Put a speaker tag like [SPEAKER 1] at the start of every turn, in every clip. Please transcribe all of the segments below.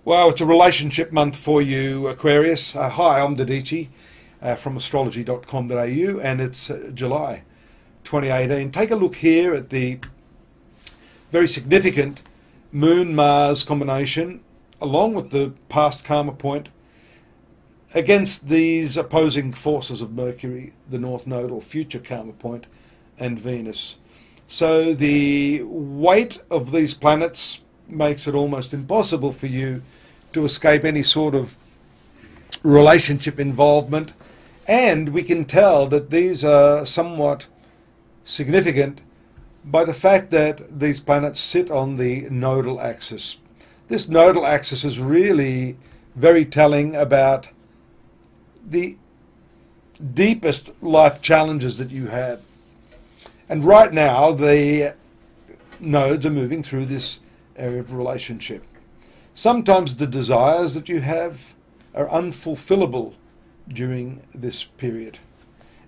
[SPEAKER 1] Well, it's a relationship month for you, Aquarius. Hi, I'm Dadhichi from astrology.com.au, and it's July 2018. Take a look here at the very significant Moon-Mars combination, along with the past karma point, against these opposing forces of Mercury, the North Node, or future karma point, and Venus. So the weight of these planets makes it almost impossible for you to escape any sort of relationship involvement, and we can tell that these are somewhat significant by the fact that these planets sit on the nodal axis. This nodal axis is really very telling about the deepest life challenges that you have. And right now the nodes are moving through this area of relationship. Sometimes the desires that you have are unfulfillable during this period.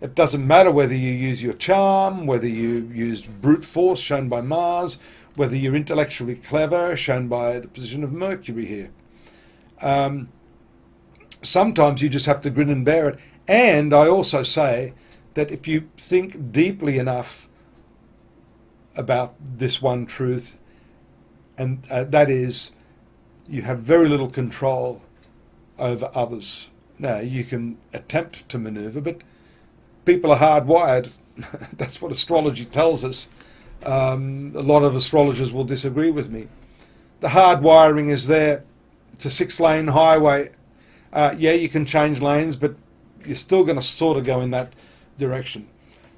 [SPEAKER 1] It doesn't matter whether you use your charm, whether you use brute force, shown by Mars, whether you're intellectually clever, shown by the position of Mercury here. Sometimes you just have to grin and bear it. And I also say that if you think deeply enough about this one truth, and that is, you have very little control over others. Now, you can attempt to maneuver, but people are hardwired. That's what astrology tells us. A lot of astrologers will disagree with me. The hardwiring is there. It's a 6-lane highway. Yeah, you can change lanes, but you're still going to sort of go in that direction.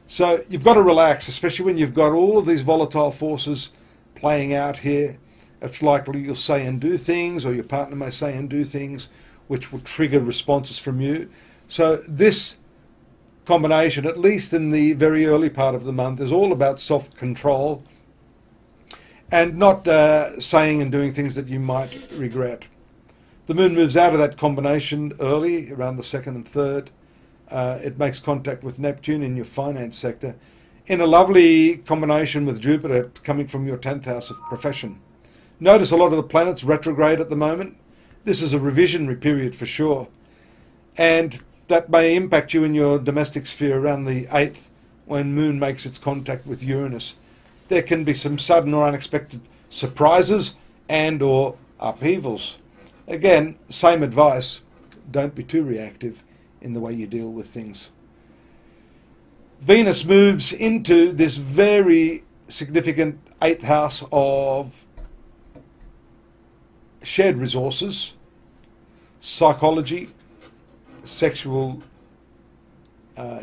[SPEAKER 1] So you've got to relax, especially when you've got all of these volatile forces playing out here. It's likely you'll say and do things, or your partner may say and do things, which will trigger responses from you. So this combination, at least in the very early part of the month, is all about self-control and not saying and doing things that you might regret. The moon moves out of that combination early, around the 2nd and 3rd. It makes contact with Neptune in your finance sector, in a lovely combination with Jupiter coming from your 10th house of profession. Notice a lot of the planets retrograde at the moment. This is a revisionary period for sure. And that may impact you in your domestic sphere around the 8th, when Moon makes its contact with Uranus. There can be some sudden or unexpected surprises and or upheavals. Again, same advice. Don't be too reactive in the way you deal with things. Venus moves into this very significant 8th house of shared resources, psychology, sexual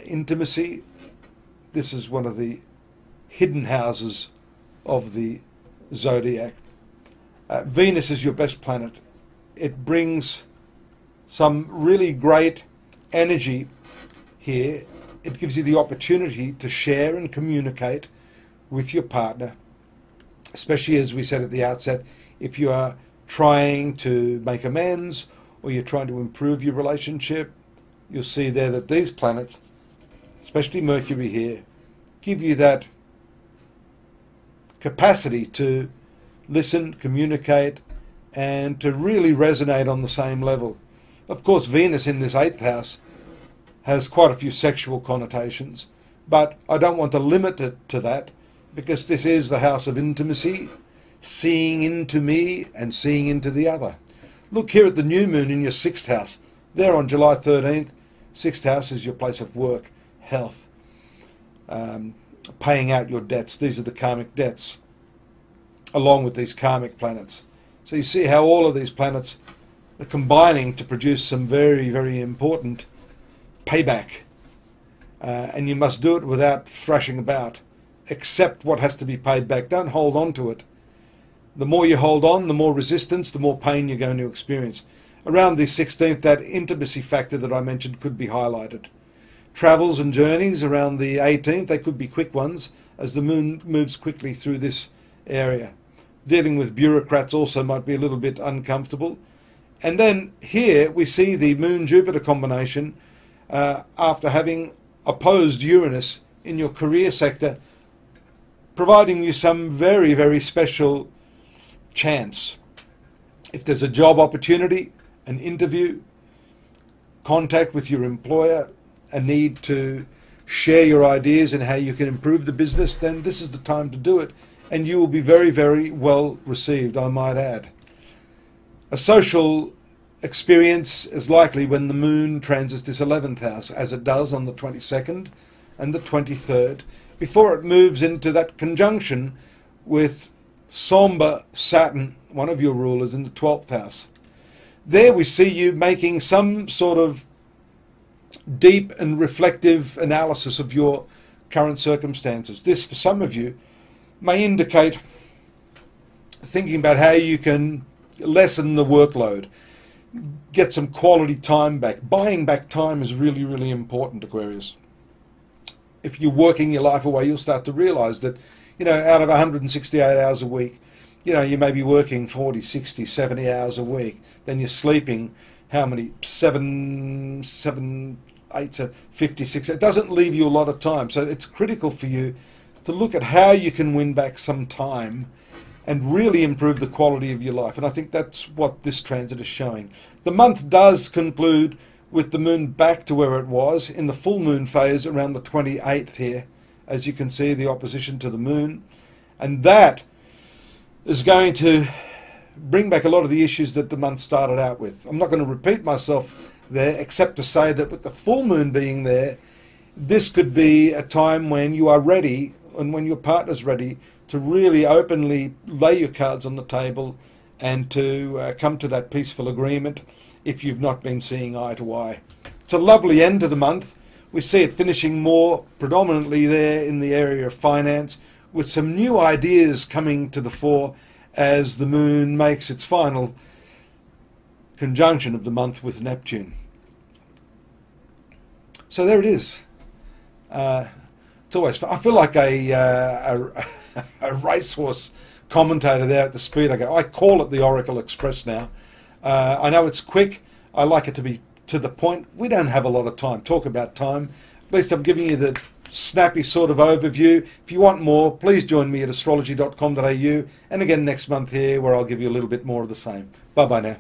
[SPEAKER 1] intimacy. This is one of the hidden houses of the zodiac. Venus is your best planet. It brings some really great energy here. It gives you the opportunity to share and communicate with your partner, especially, as we said at the outset, if you are trying to make amends or you're trying to improve your relationship. You'll see there that these planets, especially Mercury here, give you that capacity to listen, communicate, and to really resonate on the same level. Of course, Venus in this 8th house has quite a few sexual connotations, but I don't want to limit it to that, because this is the house of intimacy, seeing into me and seeing into the other. Look here at the new moon in your 6th house. There on July 13th, 6th house is your place of work, health, paying out your debts. These are the karmic debts, along with these karmic planets. So you see how all of these planets are combining to produce some very, very important payback. And you must do it without thrashing about. Accept what has to be paid back. Don't hold on to it. The more you hold on, the more resistance, the more pain you're going to experience. Around the 16th, that intimacy factor that I mentioned could be highlighted. Travels and journeys around the 18th, they could be quick ones, as the moon moves quickly through this area. Dealing with bureaucrats also might be a little bit uncomfortable. And then here we see the Moon-Jupiter combination after having opposed Uranus in your career sector, providing you some very, very special chance. If there's a job opportunity, an interview, contact with your employer, a need to share your ideas and how you can improve the business, then this is the time to do it. And you will be very, very well received, I might add. A social experience is likely when the moon transits this 11th house, as it does on the 22nd and the 23rd, before it moves into that conjunction with somber Saturn, one of your rulers, in the 12th house. There we see you making some sort of deep and reflective analysis of your current circumstances. This, for some of you, may indicate thinking about how you can lessen the workload, get some quality time back. Buying back time is really, really important, Aquarius. If you're working your life away, you'll start to realize that, you know, out of 168 hours a week, you know, you may be working 40, 60, 70 hours a week. Then you're sleeping, how many? 7, 8 to 56. It doesn't leave you a lot of time. So it's critical for you to look at how you can win back some time and really improve the quality of your life. And I think that's what this transit is showing. The month does conclude with the moon back to where it was in the full moon phase around the 28th here. As you can see, the opposition to the moon. And that is going to bring back a lot of the issues that the month started out with. I'm not going to repeat myself there, except to say that with the full moon being there, this could be a time when you are ready, and when your partner's ready, to really openly lay your cards on the table and to come to that peaceful agreement if you've not been seeing eye to eye. It's a lovely end to the month. We see it finishing more predominantly there in the area of finance, with some new ideas coming to the fore as the moon makes its final conjunction of the month with Neptune. So there it is. It's always fun. I feel like a racehorse commentator there at the speed I go. I call it the Oracle Express now. I know it's quick. I like it to be to the point. We don't have a lot of time. Talk about time. At least I'm giving you the snappy sort of overview. If you want more, please join me at astrology.com.au, and again next month here, where I'll give you a little bit more of the same. Bye bye now.